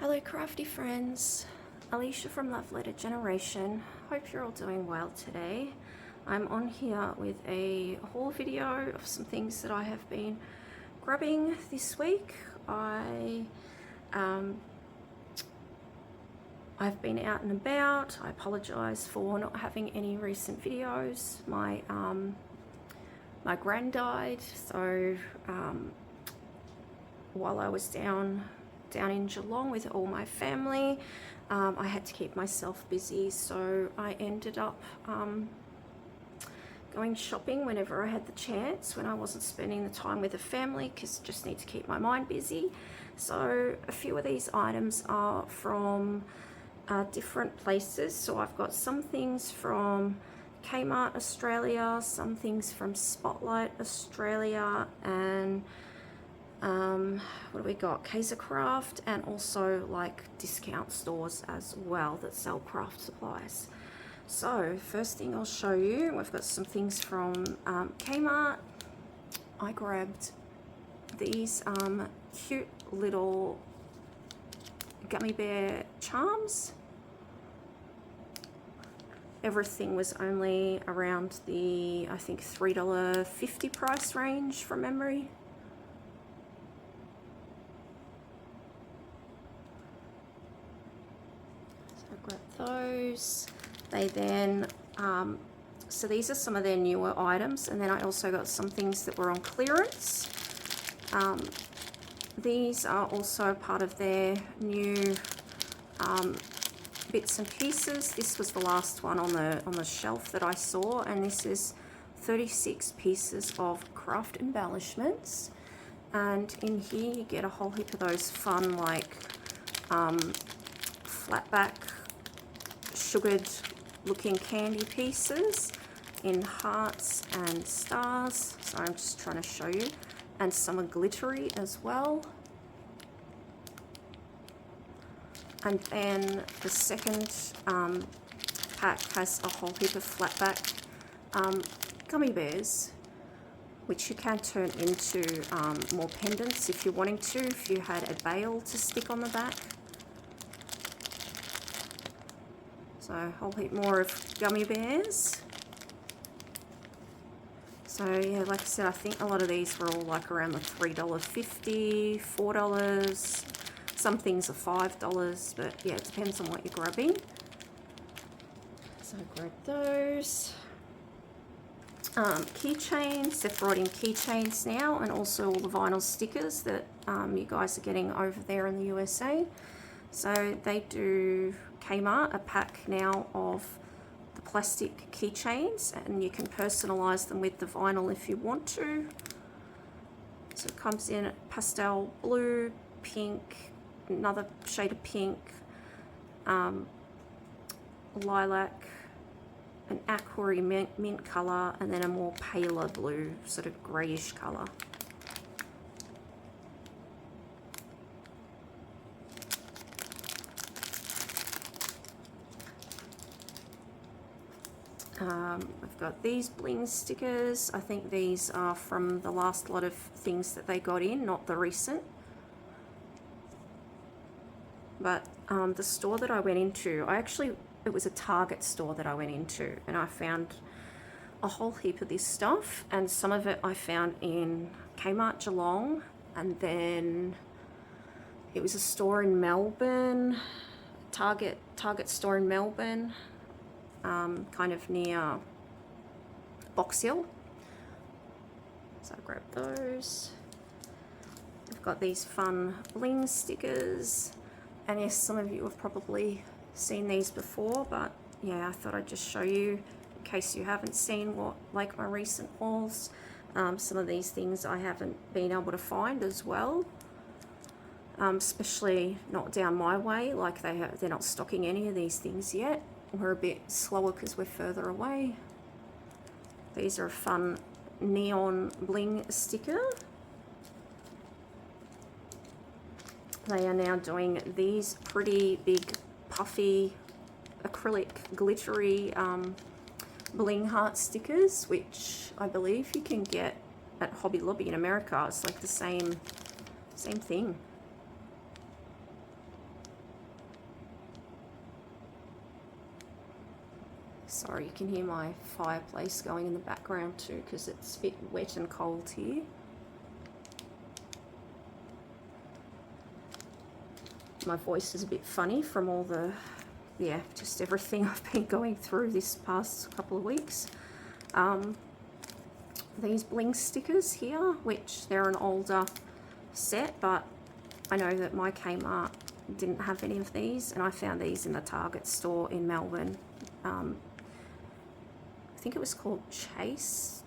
Hello crafty friends, Alicia from Love Letter Generation. Hope you're all doing well today. I'm on here with a haul video of some things that I have been grabbing this week. I've been out and about. I apologize for not having any recent videos. My gran died, so while I was down in Geelong with all my family, I had to keep myself busy, so I ended up going shopping whenever I had the chance, when I wasn't spending the time with the family, because I just need to keep my mind busy. So a few of these items are from different places. So I've got some things from Kmart Australia, some things from Spotlight Australia, and what do we got? Kaisercraft, and also like discount stores as well that sell craft supplies. So first thing I'll show you, we've got some things from Kmart. I grabbed these cute little gummy bear charms. Everything was only around the, I think, $3.50 price range from memory. Grab those. They then so these are some of their newer items, and then I also got some things that were on clearance. These are also part of their new bits and pieces. This was the last one on the shelf that I saw, and this is 36 pieces of craft embellishments, and in here you get a whole heap of those fun like flat back sugared looking candy pieces in hearts and stars. So I'm just trying to show you, and some are glittery as well. And then the second pack has a whole heap of flat back gummy bears, which you can turn into more pendants if you're wanting to, if you had a bail to stick on the back. So a whole heap more of gummy bears. So yeah, like I said, I think a lot of these were all like around the $3.50, $4. Some things are $5, but yeah, it depends on what you're grabbing. So I grabbed those. Keychains, they've brought in keychains now, and also all the vinyl stickers that you guys are getting over there in the USA. So they do, Kmart, a pack now of the plastic keychains, and you can personalize them with the vinyl if you want to. So it comes in pastel blue, pink, another shade of pink, lilac, an aqua mint color, and then a more paler blue, sort of grayish color. I've got these bling stickers. I think these are from the last lot of things that they got in, not the recent. But the store that I went into, it was a Target store that I went into, and I found a whole heap of this stuff, and some of it I found in Kmart Geelong, and then it was a store in Melbourne, Target store in Melbourne, kind of near Box Hill. So I grabbed those. I've got these fun bling stickers, and yes, some of you have probably seen these before, but yeah, I thought I'd just show you in case you haven't seen what, like my recent hauls. Some of these things I haven't been able to find as well, especially not down my way. Like they're not stocking any of these things yet. We're a bit slower because we're further away. These are a fun neon bling sticker. They are now doing these pretty big puffy acrylic glittery bling heart stickers, which I believe you can get at Hobby Lobby in America. It's like the same thing. Sorry, you can hear my fireplace going in the background too because it's a bit wet and cold here. My voice is a bit funny from all the, yeah, just everything I've been going through this past couple of weeks. These bling stickers here, which they're an older set, but I know that my Kmart didn't have any of these, and I found these in the Target store in Melbourne. I think it was called Chase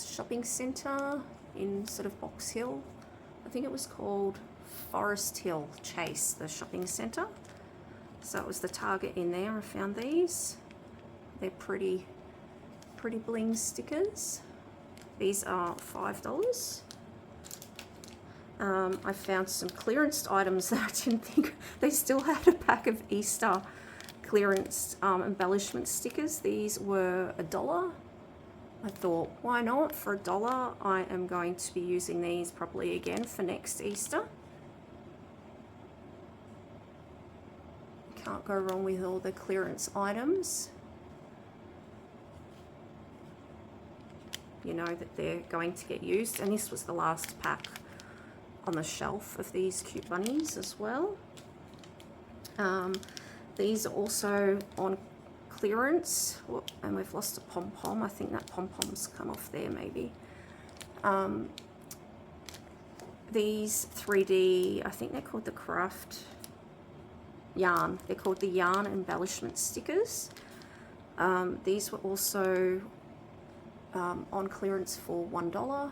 Shopping Centre in sort of Box Hill. I think it was called Forest Hill Chase, the shopping centre. So it was the Target in there. I found these. They're pretty bling stickers. These are $5. I found some clearance items that I didn't think they still had a pack of Easter clearance embellishment stickers. These were $1. I thought, why not? For $1, I am going to be using these probably again for next Easter. Can't go wrong with all the clearance items. You know that they're going to get used, and this was the last pack on the shelf of these cute bunnies as well. These are also on clearance. Oh, and we've lost a pom-pom. I think that pom-pom's come off there maybe. These 3D, I think they're called the craft yarn. They're called the yarn embellishment stickers. These were also on clearance for $1.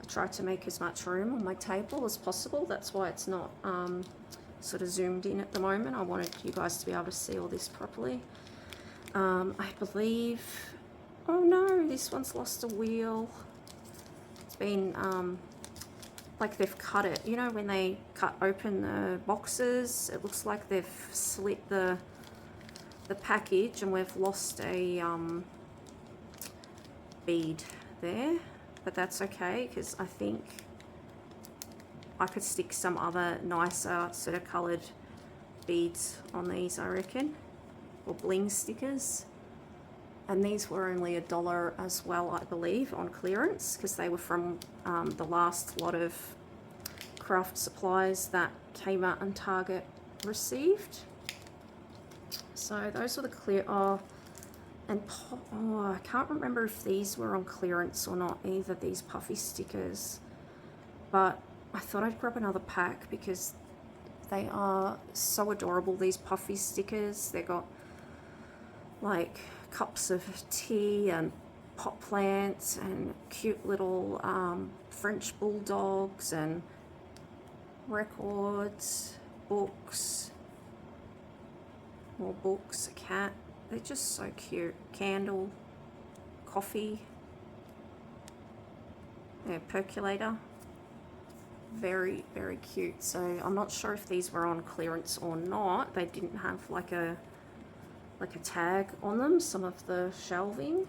Try to make as much room on my table as possible. That's why it's not sort of zoomed in at the moment. I wanted you guys to be able to see all this properly. I believe, oh no, this one's lost a wheel. It's been like they've cut it. You know when they cut open the boxes, it looks like they've slit the package, and we've lost a bead there. But that's okay, because I think I could stick some other nicer sort of coloured beads on these, I reckon, or bling stickers. And these were only $1 as well, I believe, on clearance, because they were from the last lot of craft supplies that Kmart and Target received. So those were the clear. I can't remember if these were on clearance or not, either these puffy stickers, but I thought I'd grab another pack because they are so adorable, these puffy stickers. They got like cups of tea and pot plants and cute little French bulldogs and records, books, more books, a cat. They're just so cute. Candle, coffee, yeah, percolator. Very, very cute. So I'm not sure if these were on clearance or not. They didn't have like a tag on them, some of the shelving.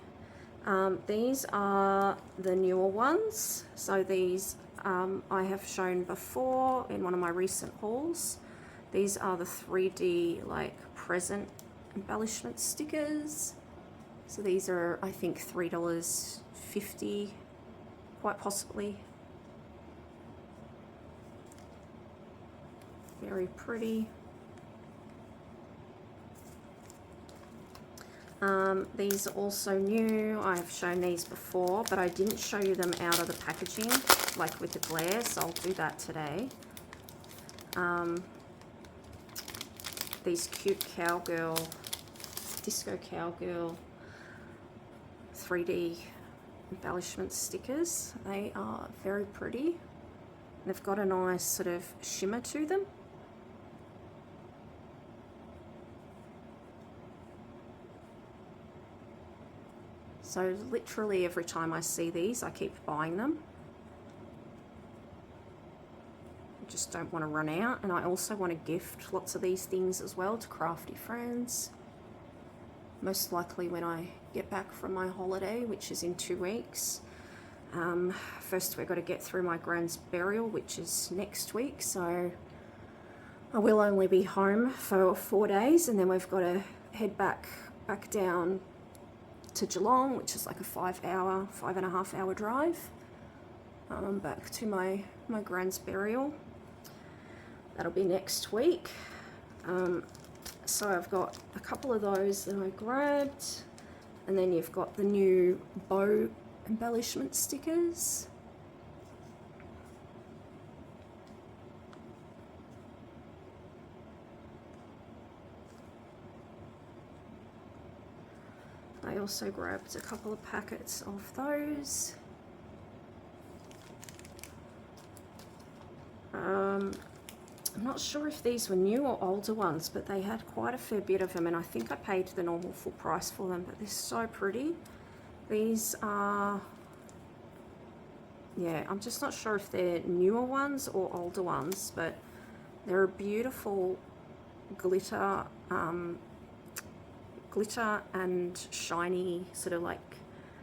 These are the newer ones. So these I have shown before in one of my recent hauls. These are the 3D like present embellishment stickers. So these are, I think, $3.50, quite possibly. Very pretty. These are also new. I've shown these before, but I didn't show you them out of the packaging, like with the glare, so I'll do that today. These cute cowgirl, disco cowgirl 3D embellishment stickers. They are very pretty. They've got a nice sort of shimmer to them. So literally every time I see these, I keep buying them. I just don't want to run out, and I also want to gift lots of these things as well to crafty friends. Most likely when I get back from my holiday, which is in 2 weeks. First we've got to get through my grand's burial, which is next week, so I will only be home for 4 days, and then we've got to head back down to Geelong, which is like a 5.5 hour drive, back to my grand's burial. That'll be next week. So I've got a couple of those that I grabbed, and then you've got the new bow embellishment stickers. I also grabbed a couple of packets of those. I'm not sure if these were new or older ones, but they had quite a fair bit of them, and I think I paid the normal full price for them, but they're so pretty. These are, yeah, I'm just not sure if they're newer ones or older ones, but they're a beautiful glitter and shiny sort of like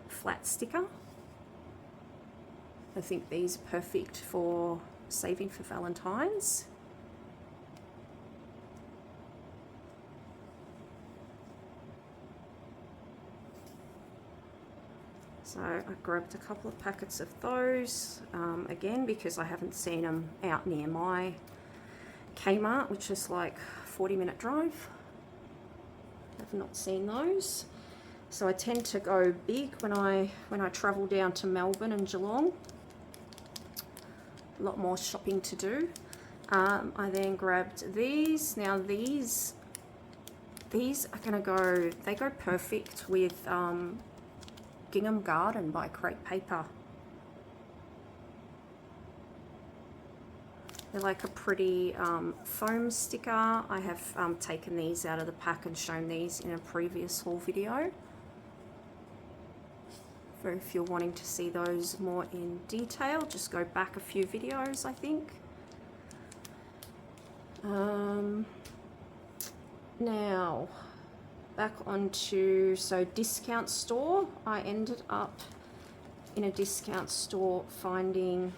flat sticker. I think these are perfect for saving for Valentine's. So I grabbed a couple of packets of those, again, because I haven't seen them out near my Kmart, which is like 40-minute drive. I've not seen those. So I tend to go big when I travel down to Melbourne and Geelong. A lot more shopping to do. I then grabbed these. Now these are gonna go, they go perfect with Gingham Garden by Crepe Paper. They're like a pretty foam sticker. I have taken these out of the pack and shown these in a previous haul video. For if you're wanting to see those more in detail, just go back a few videos, I think. Now, back onto, so discount store. I ended up in a discount store finding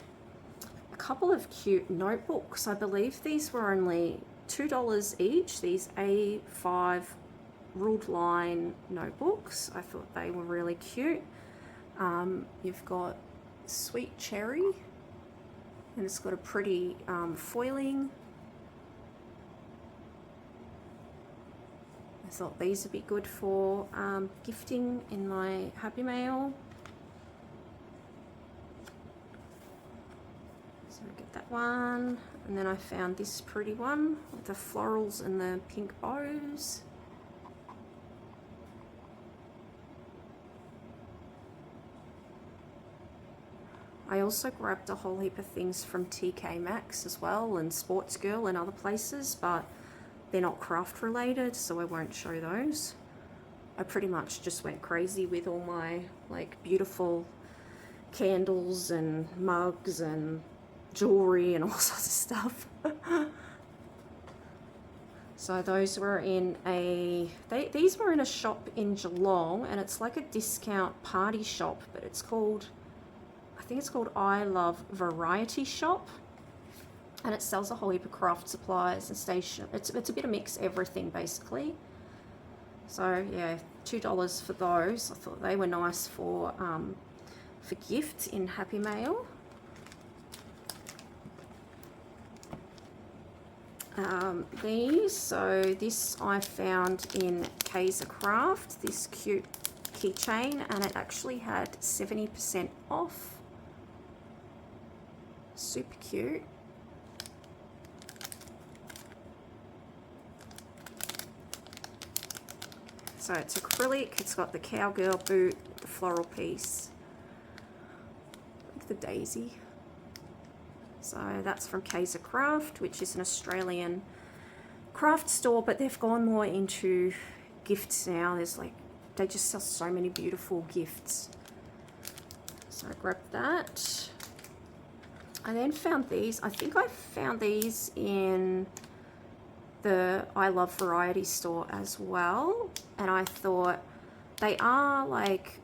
a couple of cute notebooks. I believe these were only $2 each, these A5 ruled line notebooks. I thought they were really cute. You've got sweet cherry, and it's got a pretty foiling. I thought these would be good for gifting in my Happy Mail. So I get that one, and then I found this pretty one with the florals and the pink bows. I also grabbed a whole heap of things from TK Maxx as well, and Sports Girl and other places, but they're not craft related, so I won't show those. I pretty much just went crazy with all my like beautiful candles and mugs and jewelry and all sorts of stuff. So those were in these were in a shop in Geelong, and it's like a discount party shop, but it's called, I think it's called I Love Variety Shop. And it sells a whole heap of craft supplies and station. It's a bit of mix everything basically. So yeah, $2 for those. I thought they were nice for gifts in Happy Mail. This I found in Kaisercraft, this cute keychain, and it actually had 70% off. Super cute. So it's acrylic, it's got the cowgirl boot, the floral piece, like the daisy. So that's from Kaisercraft, which is an Australian craft store, but they've gone more into gifts now. There's like, they just sell so many beautiful gifts. So I grabbed that. I then found these. I think I found these in the I Love Variety store as well, and I thought they are like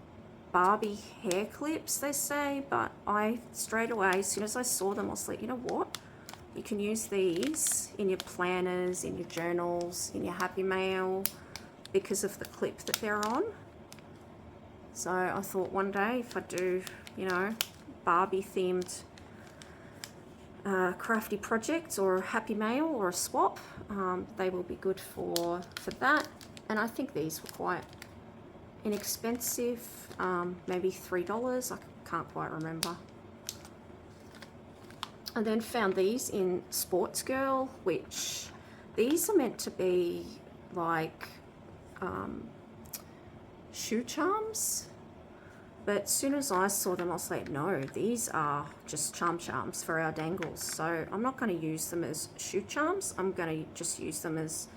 Barbie hair clips, they say, but I straight away, as soon as I saw them, I was like, you know what? You can use these in your planners, in your journals, in your Happy Mail, because of the clip that they're on. So I thought one day if I do, you know, Barbie themed crafty projects or a Happy Mail or a swap, they will be good for that. And I think these were quite inexpensive, maybe $3, I can't quite remember. I then found these in Sports Girl, which these are meant to be like shoe charms, but as soon as I saw them I was like, no, these are just charms for our dangles. So I'm not going to use them as shoe charms, I'm going to just use them as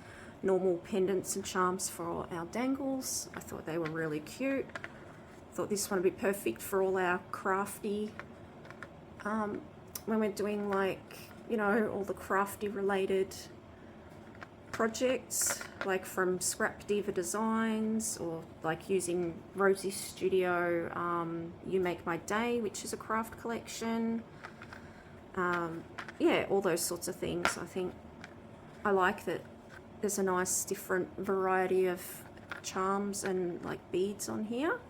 normal pendants and charms for our dangles. I thought they were really cute. I thought this one would be perfect for all our crafty, when we're doing like, you know, all the crafty related projects, like from Scrap Diva Designs, or like using Rosie's Studio, You Make My Day, which is a craft collection. Yeah, all those sorts of things. I think I like that there's a nice different variety of charms and like beads on here.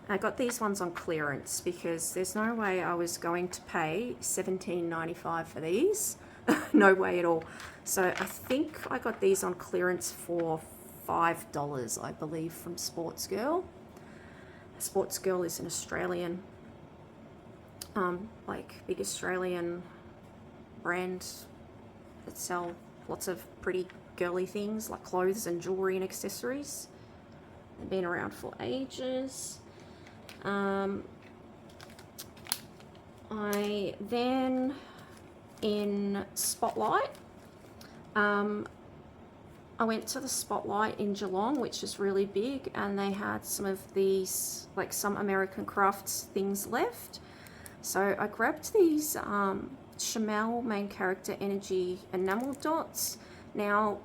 I got these ones on clearance because there's no way I was going to pay $17.95 for these. No way at all. So I think I got these on clearance for $5, I believe, from Sports Girl. Sports Girl is an Australian, like big Australian brand that sell lots of pretty girly things like clothes and jewelry and accessories. They've been around for ages. I then, in Spotlight, I went to the Spotlight in Geelong, which is really big, and they had some of these, like some American Crafts things left. So I grabbed these Chamel main character energy enamel dots. Now,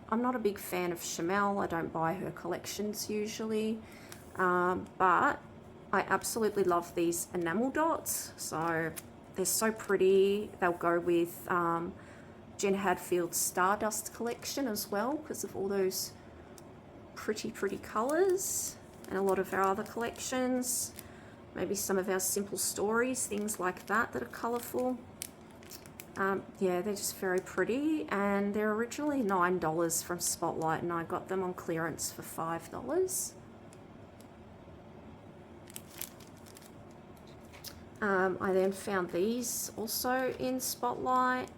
I'm not a big fan of Chamel, I don't buy her collections usually, but I absolutely love these enamel dots. So they're so pretty. They'll go with Jen Hadfield's Stardust collection as well, because of all those pretty colours, and a lot of our other collections, maybe some of our Simple Stories, things like that are colourful. Yeah, they're just very pretty, and they're originally $9 from Spotlight, and I got them on clearance for $5. I then found these also in Spotlight.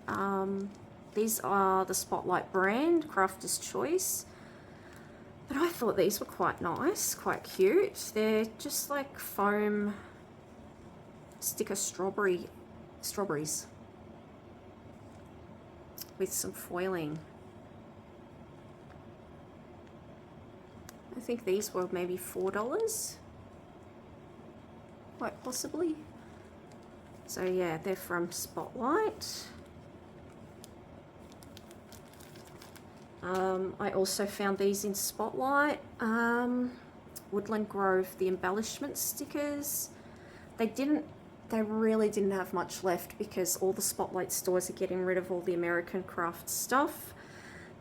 These are the Spotlight brand, Crafter's Choice. But I thought these were quite nice, quite cute. They're just like foam sticker strawberries with some foiling. I think these were maybe $4, quite possibly. So yeah, they're from Spotlight. I also found these in Spotlight. Woodland Grove, the embellishment stickers. They really didn't have much left because all the Spotlight stores are getting rid of all the American Craft stuff.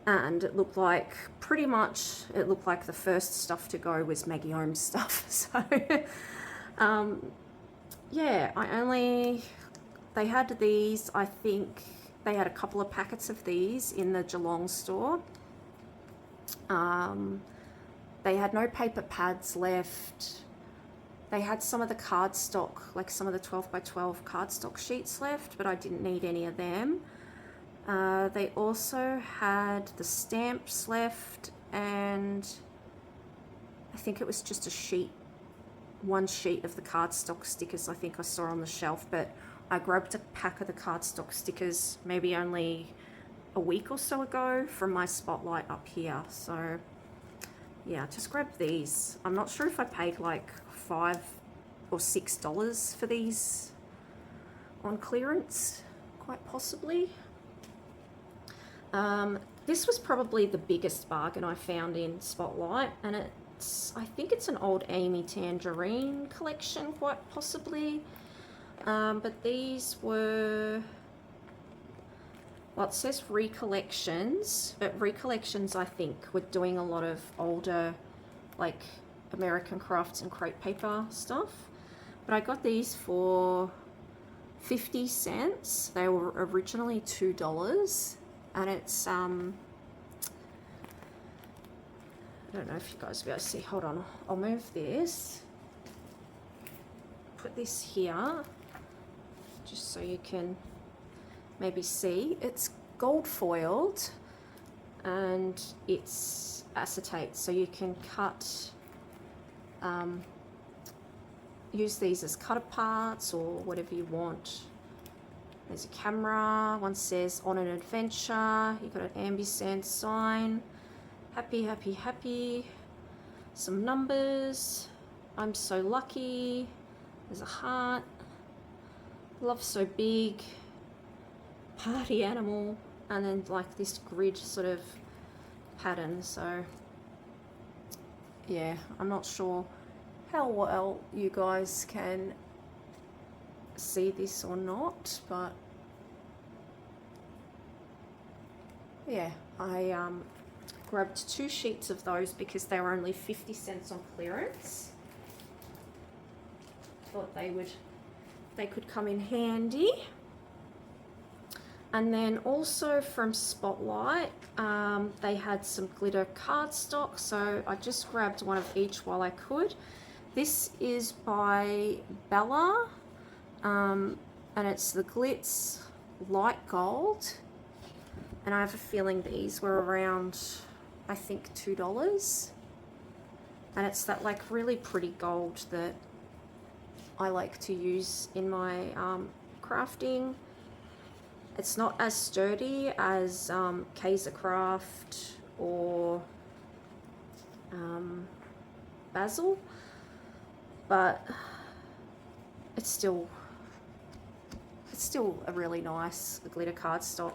And it looked like the first stuff to go was Maggie Holmes stuff. So, yeah, they had these, I think they had a couple of packets of these in the Geelong store. They had no paper pads left. They had some of the cardstock, like some of the 12 by 12 cardstock sheets left, but I didn't need any of them. They also had the stamps left, and I think it was just one sheet of the cardstock stickers I think I saw on the shelf, but I grabbed a pack of the cardstock stickers maybe only a week or so ago from my Spotlight up here. So yeah, just grabbed these. I'm not sure if I paid like $5 or $6 for these on clearance, quite possibly. This was probably the biggest bargain I found in Spotlight, and I think it's an old Amy Tangerine collection, quite possibly. But these were, well, it says Recollections, but Recollections, I think, were doing a lot of older, like, American crafts and crepe paper stuff. But I got these for 50 cents. They were originally $2, and it's I don't know if you guys will be able to see. Hold on, I'll move this, put this here just so you can maybe see. It's gold foiled and it's acetate, so you can cut use these as cut aparts or whatever you want. There's a camera. One says on an adventure. You've got an ampersand sign. Happy, happy, happy. Some numbers. I'm so lucky. There's a heart. Love so big. Party animal. And then like this grid sort of pattern. So yeah, I'm not sure how well you guys can see this or not, but yeah, I grabbed 2 sheets of those because they were only 50 cents on clearance. Thought they could come in handy. And then also from Spotlight, they had some glitter cardstock, so I just grabbed one of each while I could. This is by Bella, and it's the Glitz Light Gold, and I have a feeling these were around, I think, $2, and it's that like really pretty gold that I like to use in my crafting. It's not as sturdy as Kaisercraft or Basil, but it's still a really nice glitter cardstock.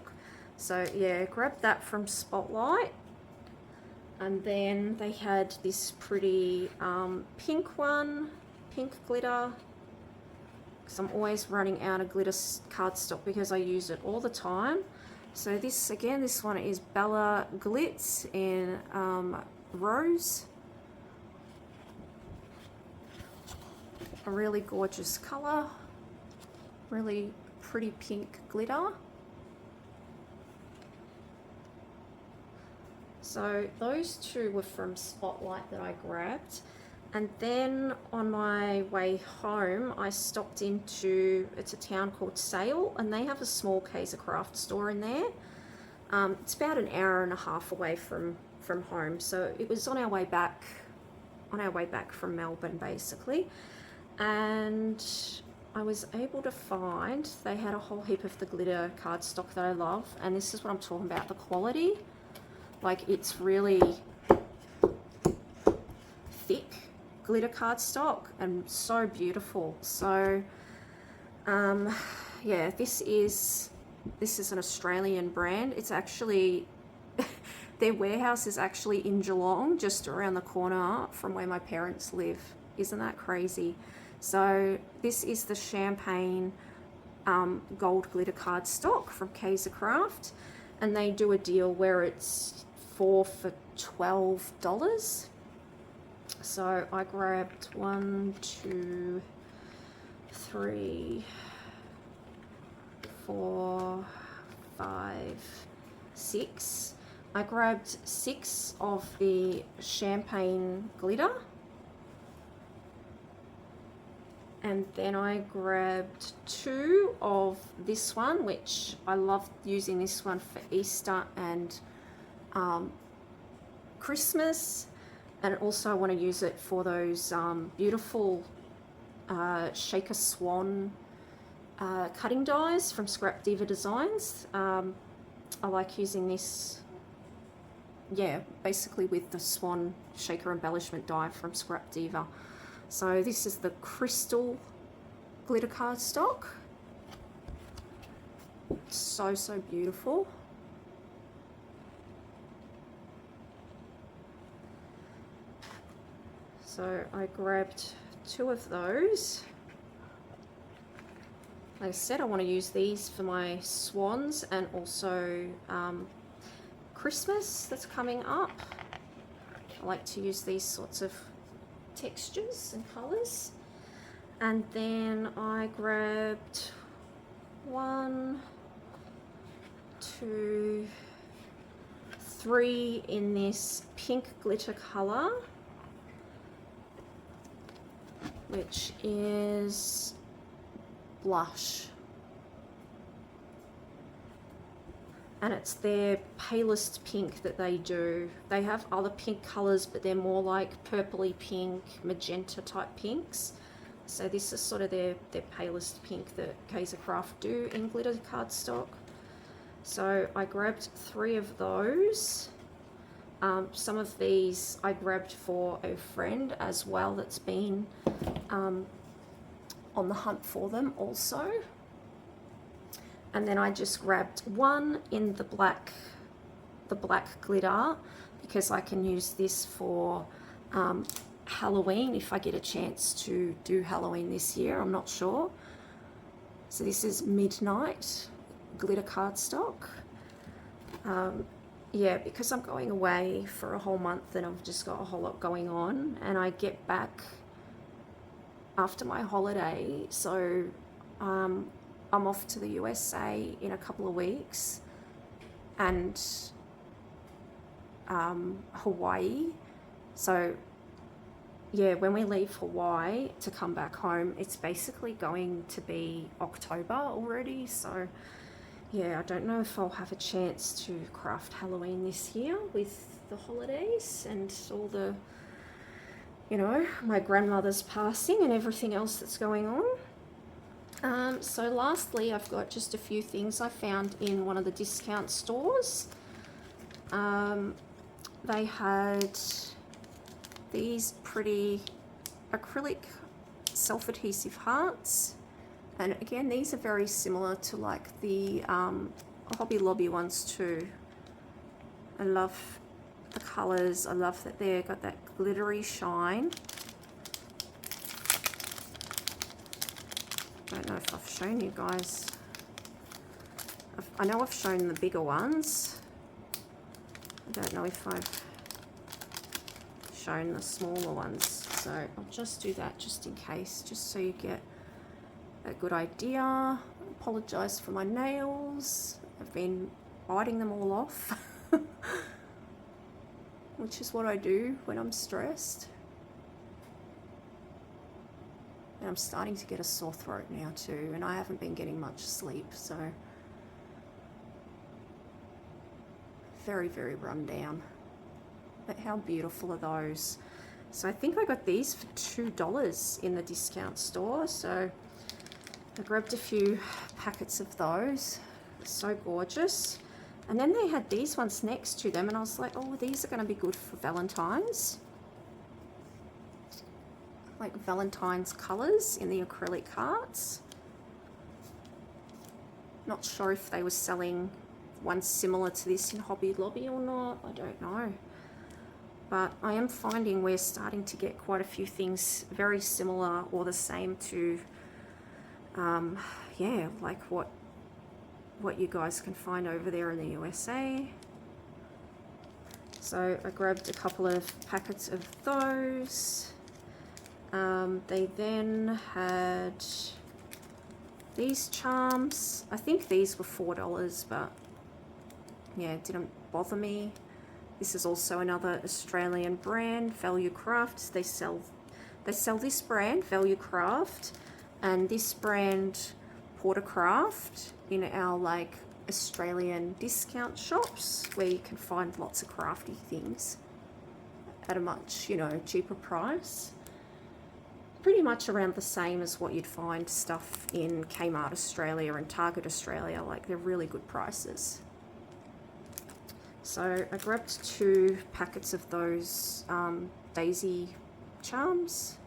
So yeah, grab that from Spotlight. And then they had this pretty pink one, pink glitter, because I'm always running out of glitter cardstock because I use it all the time. So this, again, this one is Bella Glitz in Rose. A really gorgeous color, really pretty pink glitter. So those 2 were from Spotlight that I grabbed. And then on my way home, I stopped into, it's a town called Sale, and they have a small Kaisercraft store in there. It's about an hour and a half away from home. So it was on our way back from Melbourne, basically. And I was able to find, they had a whole heap of the glitter cardstock that I love. And this is what I'm talking about, the quality. Like, it's really thick glitter cardstock and so beautiful. So yeah, this is an Australian brand. It's actually their warehouse is actually in Geelong, just around the corner from where my parents live. Isn't that crazy? So this is the champagne gold glitter cardstock from Kaisercraft, and they do a deal where it's 4 for $12. So I grabbed 1, 2, 3, 4, 5, 6. I grabbed 6 of the champagne glitter, and then I grabbed 2 of this one, which I love using this one for Easter and Christmas. And also I want to use it for those beautiful Shaker Swan cutting dies from Scrap Diva Designs. I like using this, yeah, basically with the Swan Shaker embellishment die from Scrap Diva. So this is the crystal glitter cardstock. So, so beautiful. So I grabbed 2 of those. Like I said, I want to use these for my swans and also Christmas that's coming up. I like to use these sorts of textures and colours. And then I grabbed 1, 2, 3 in this pink glitter colour, which is blush. And it's their palest pink that they do. They have other pink colours, but they're more like purpley pink, magenta type pinks. So this is sort of their palest pink that Kaisercraft do in glitter cardstock. So I grabbed 3 of those. Some of these I grabbed for a friend as well that's been on the hunt for them also. And then I just grabbed 1 in the black glitter, because I can use this for Halloween if I get a chance to do Halloween this year. I'm not sure. So this is Midnight glitter cardstock. Yeah, because I'm going away for a whole month and I've just got a whole lot going on, and I get back after my holiday, so I'm off to the USA in a couple of weeks, and Hawaii. So yeah, when we leave Hawaii to come back home, it's basically going to be October already. So yeah, I don't know if I'll have a chance to craft Halloween this year with the holidays and all the, you know, my grandmother's passing and everything else that's going on. So lastly, I've got just a few things I found in one of the discount stores. They had these pretty acrylic self-adhesive hearts. And again, these are very similar to like the Hobby Lobby ones too. I love the colours. I love that they've got that glittery shine. I don't know if I've shown you guys. I know I've shown the bigger ones. I don't know if I've shown the smaller ones. So I'll just do that just in case, just so you get a good idea. I apologise for my nails. I've been biting them all off, which is what I do when I'm stressed. And I'm starting to get a sore throat now too, and I haven't been getting much sleep, so very, very run down. But how beautiful are those? So I think I got these for $2 in the discount store, so I grabbed a few packets of those. So gorgeous. And then they had these ones next to them, and I was like, oh, these are going to be good for Valentine's. Like Valentine's colours in the acrylic hearts. Not sure if they were selling one similar to this in Hobby Lobby or not. I don't know. But I am finding we're starting to get quite a few things very similar or the same to yeah, like what you guys can find over there in the USA. So I grabbed a couple of packets of those. They then had these charms. I think these were $4, but yeah, it didn't bother me. This is also another Australian brand, Value Craft. They sell this brand, Value Craft, and this brand, Portercraft, in our like Australian discount shops where you can find lots of crafty things at a much, you know, cheaper price. Pretty much around the same as what you'd find stuff in Kmart Australia and Target Australia. Like, they're really good prices. So I grabbed 2 packets of those daisy charms.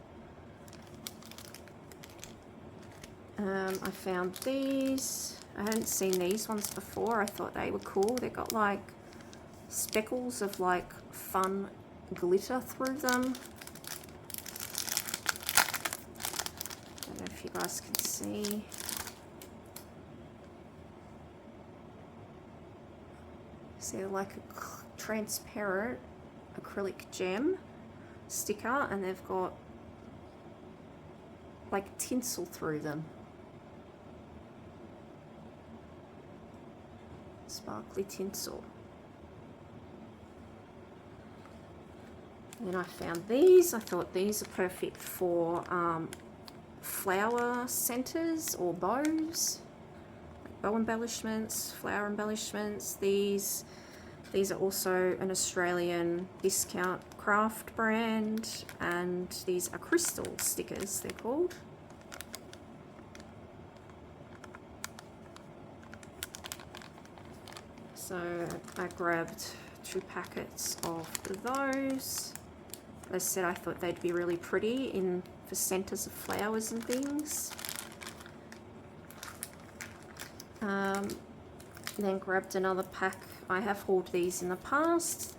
I found these. I hadn't seen these ones before. I thought they were cool. They've got like speckles of like fun glitter through them. if you guys can see. So like a transparent acrylic gem sticker, and they've got like tinsel through them. Sparkly tinsel. And then I found these. I thought these are perfect for flower centers or bows, like bow embellishments, flower embellishments. These are also an Australian discount craft brand, and these are crystal stickers, they're called. So I grabbed 2 packets of those. As I said, I thought they'd be really pretty for centers of flowers and things. Then grabbed another pack. I have hauled these in the past.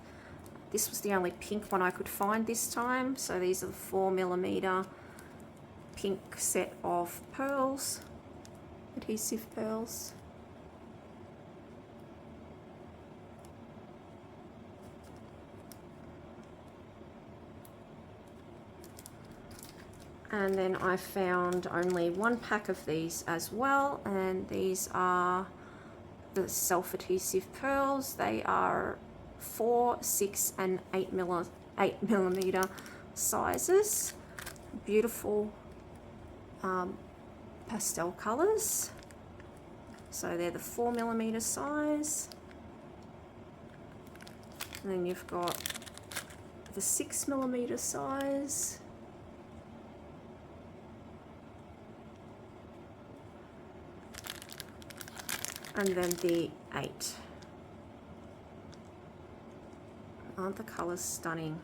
This was the only pink one I could find this time. So these are the 4mm pink set of pearls, adhesive pearls. And then I found only 1 pack of these as well, and these are the self-adhesive pearls. They are 4, 6 and 8mm sizes. Beautiful pastel colors. So they're the 4mm size, and then you've got the 6mm size. And then the 8. Aren't the colours stunning?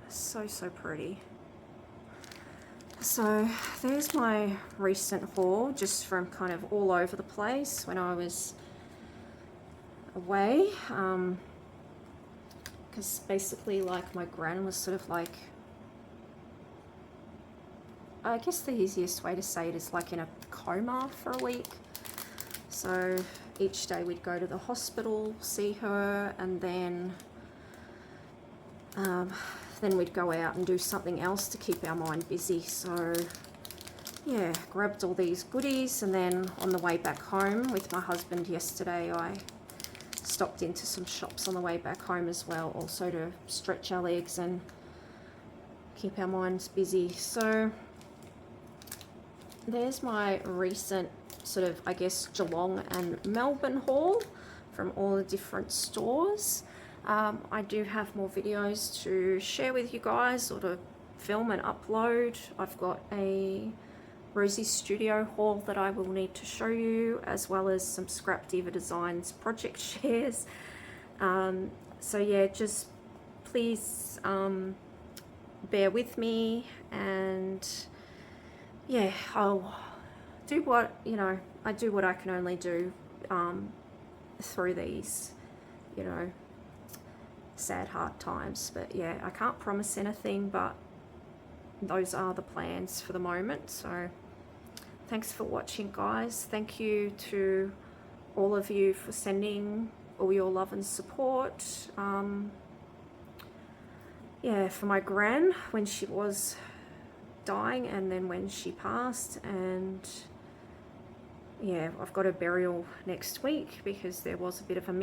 So pretty. So there's my recent haul, just from kind of all over the place when I was away. Because basically, like, my gran was sort of like, I guess the easiest way to say it is like in a coma for a week. So each day we'd go to the hospital, see her, and then we'd go out and do something else to keep our mind busy. So yeah, grabbed all these goodies, and then on the way back home with my husband yesterday, I stopped into some shops on the way back home as well, also to stretch our legs and keep our minds busy. So there's my recent sort of, I guess, Geelong and Melbourne haul from all the different stores. I do have more videos to share with you guys, or to film and upload. I've got a Rosie Studio haul that I will need to show you, as well as some Scrap Diva Designs project shares. So yeah, just please bear with me, and yeah, I'll do what, I do what I can only do through these, sad, hard times. But yeah, I can't promise anything, but those are the plans for the moment. So thanks for watching, guys. Thank you to all of you for sending all your love and support. Yeah, for my gran when she was dying, and then when she passed, and yeah, I've got a burial next week because there was a bit of a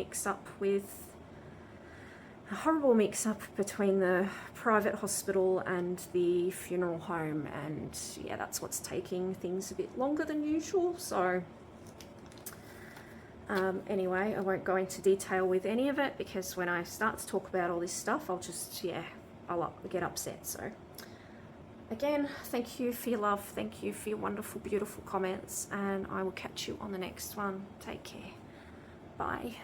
horrible mix-up between the private hospital and the funeral home, and yeah, that's what's taking things a bit longer than usual. So anyway, I won't go into detail with any of it, because when I start to talk about all this stuff, I'll get upset. So again, thank you for your love, thank you for your wonderful, beautiful comments, and I will catch you on the next one. Take care. Bye.